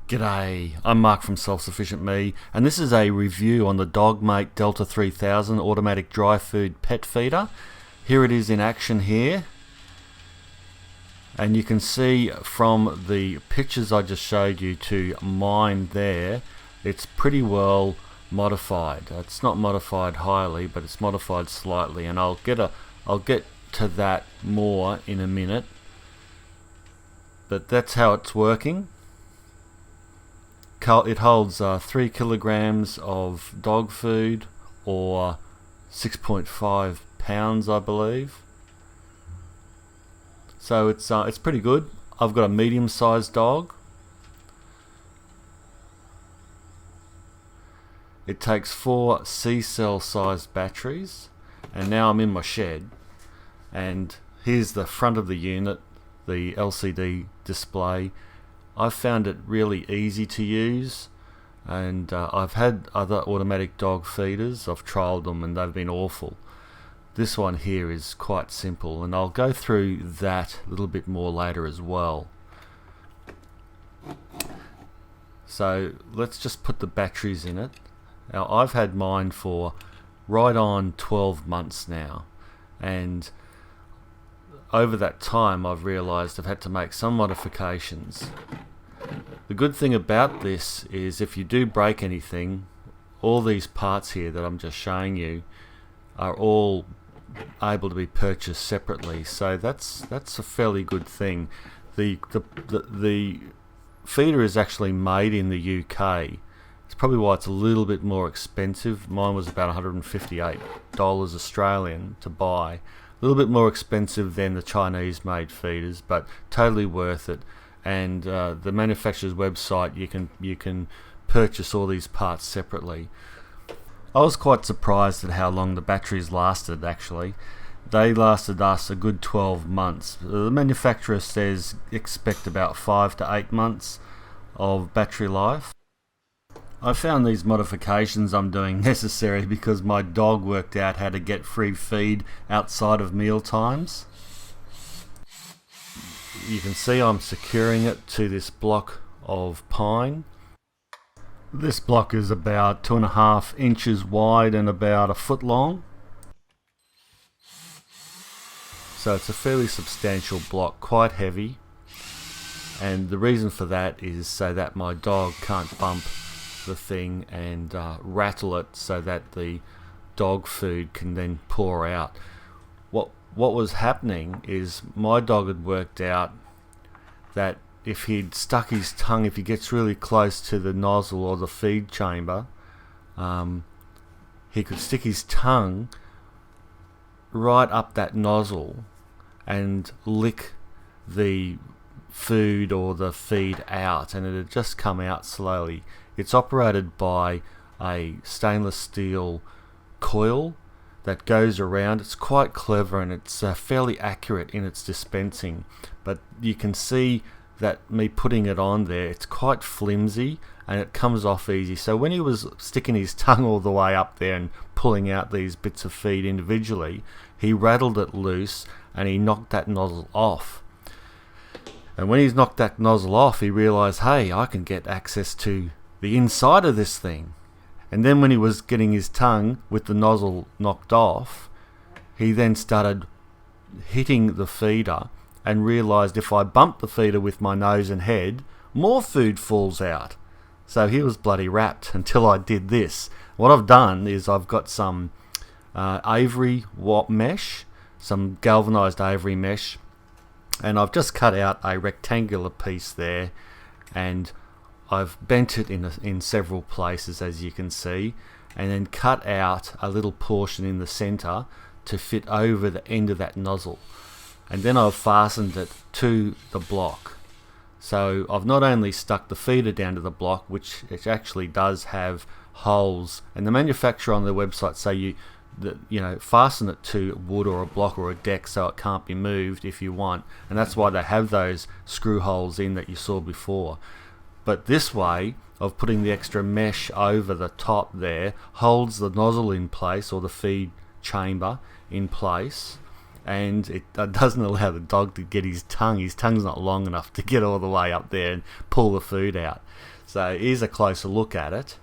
G'day, I'm Mark from Self Sufficient Me, and this is a review on the Dogmate Delta 3000 automatic dry food pet feeder. Here it is in action here, and you can see from the pictures I just showed you to mine there, it's pretty well modified. It's not modified highly, but it's modified slightly, and I'll get to that more in a minute. But that's how it's working. It holds 3 kilograms of dog food, or 6.5 pounds, I believe. So it's pretty good. I've got a medium-sized dog. It takes 4 C-cell sized batteries, and now I'm in my shed. And here's the front of the unit, the LCD display. I've found it really easy to use, and I've had other automatic dog feeders. I've trialled them and they've been awful. This one here is quite simple, and I'll go through that a little bit more later as well. So let's just put the batteries in it. Now I've had mine for right on 12 months now, and over that time I've realised I've had to make some modifications. The good thing about this is if you do break anything, all these parts here that I'm just showing you are all able to be purchased separately, so that's a fairly good thing. The feeder is actually made in the UK. It's probably why it's a little bit more expensive. Mine was about $158 Australian to buy. A little bit more expensive than the Chinese made feeders, but totally worth it. And the manufacturer's website, you can purchase all these parts separately. I was quite surprised at how long the batteries lasted. Actually, they lasted us a good 12 months. The manufacturer says expect about 5 to 8 months of battery life. I found these modifications I'm doing necessary because my dog worked out how to get free feed outside of meal times. You can see I'm securing it to this block of pine. This block is about 2.5 inches wide and about 1 foot long. So it's a fairly substantial block, quite heavy. And the reason for that is so that my dog can't bump the thing and rattle it, so that the dog food can then pour out. What was happening is my dog had worked out that if he'd stuck his tongue, if he gets really close to the nozzle or the feed chamber, he could stick his tongue right up that nozzle and lick the food or the feed out, and it'd just come out slowly. It's operated by a stainless steel coil that goes around. It's quite clever, and it's fairly accurate in its dispensing, but you can see that me putting it on there, it's quite flimsy and it comes off easy. So when he was sticking his tongue all the way up there and pulling out these bits of feed individually, he rattled it loose and he knocked that nozzle off. And when he's knocked that nozzle off, he realised, hey, I can get access to the inside of this thing. And then when he was getting his tongue with the nozzle knocked off, he then started hitting the feeder and realised if I bump the feeder with my nose and head, more food falls out. So he was bloody wrapped until I did this. What I've done is I've got some Avery mesh, some galvanised Avery mesh, and I've just cut out a rectangular piece there, and I've bent it in several places, as you can see, and then cut out a little portion in the centre to fit over the end of that nozzle. And then I've fastened it to the block. So I've not only stuck the feeder down to the block, which it actually does have holes, and the manufacturer on their website say fasten it to wood or a block or a deck so it can't be moved if you want, and that's why they have those screw holes in that you saw before. But this way of putting the extra mesh over the top there holds the nozzle in place, or the feed chamber in place, and it doesn't allow the dog to get his tongue's not long enough to get all the way up there and pull the food out. So here's a closer look at it,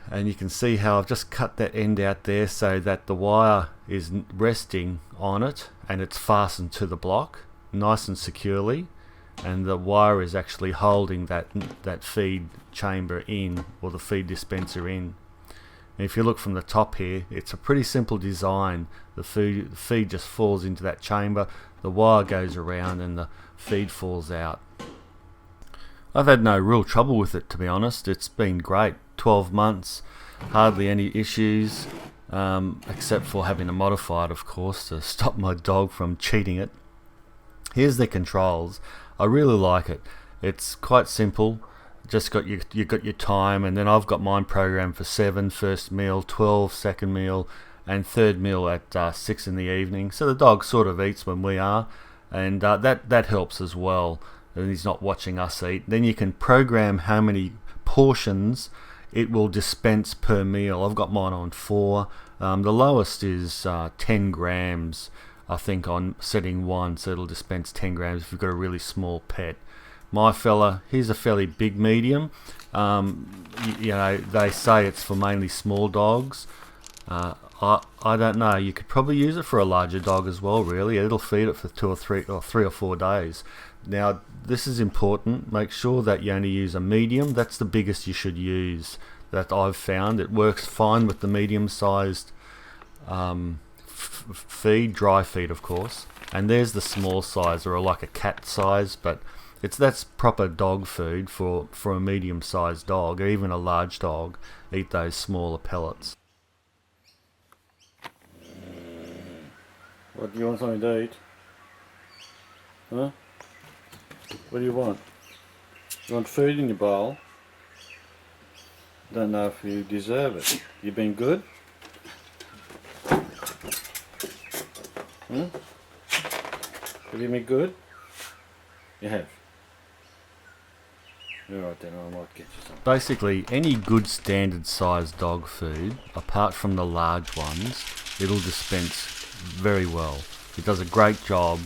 and you can see how I've just cut that end out there so that the wire is resting on it and it's fastened to the block nice and securely, and the wire is actually holding that feed chamber in, or the feed dispenser in. And if you look from the top here, it's a pretty simple design. The feed just falls into that chamber, the wire goes around and the feed falls out. I've had no real trouble with it, to be honest. It's been great. 12 months, hardly any issues, except for having to modify it, of course, to stop my dog from cheating it. Here's the controls. I really like it. It's quite simple. Just got you got your time, and then I've got mine programmed for 7 first meal, 12 second meal, and third meal at 6 in the evening. So the dog sort of eats when we are, and that helps as well. And he's not watching us eat. Then you can program how many portions it will dispense per meal. I've got mine on 4. The lowest is 10 grams, I think, on setting 1, so it'll dispense 10 grams if you've got a really small pet. My fella, he's a fairly big medium. They say it's for mainly small dogs. I don't know. You could probably use it for a larger dog as well, really. It'll feed it for 2 or 3 or 4 days. Now, this is important. Make sure that you only use a medium. That's the biggest you should use that I've found. It works fine with the medium-sized feed, dry feed, of course. And there's the small size, or like a cat size, but that's proper dog food for a medium-sized dog, or even a large dog. Eat those smaller pellets. What, do you want something to eat? Huh? What do you want? You want food in your bowl? Don't know if you deserve it. You been good? Have you been good? You have. Alright then, I might get you some. Basically, any good standard sized dog food, apart from the large ones, it'll dispense very well. It does a great job,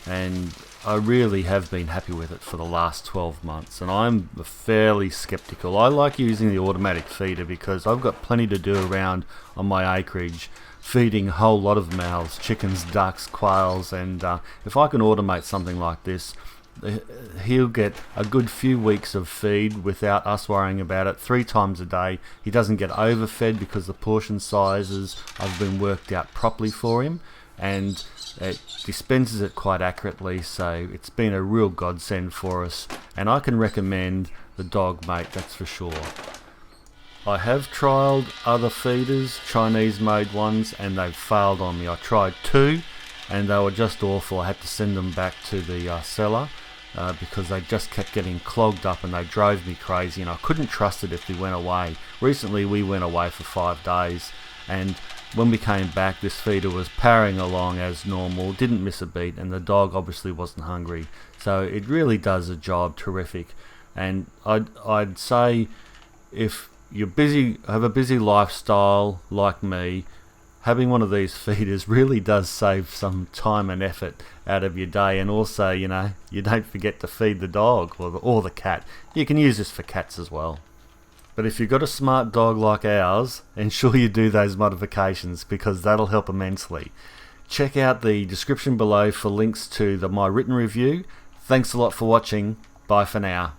and I really have been happy with it for the last 12 months, and I'm fairly skeptical. I like using the automatic feeder because I've got plenty to do around on my acreage, feeding a whole lot of mouths, chickens, ducks, quails, and if I can automate something like this, he'll get a good few weeks of feed without us worrying about it 3 times a day. He doesn't get overfed because the portion sizes have been worked out properly for him, and it dispenses it quite accurately, so it's been a real godsend for us, and I can recommend the Dog Mate, that's for sure. I have trialled other feeders, Chinese made ones, and they've failed on me. I tried 2 and they were just awful. I had to send them back to the seller because they just kept getting clogged up and they drove me crazy, and I couldn't trust it if we went away. Recently we went away for 5 days, and when we came back this feeder was powering along as normal, didn't miss a beat, and the dog obviously wasn't hungry. So it really does a job terrific, and I'd say if you're busy, have a busy lifestyle like me, having one of these feeders really does save some time and effort out of your day, and also, you don't forget to feed the dog or the cat. You can use this for cats as well. But if you've got a smart dog like ours, ensure you do those modifications because that'll help immensely. Check out the description below for links to my written review. Thanks a lot for watching. Bye for now.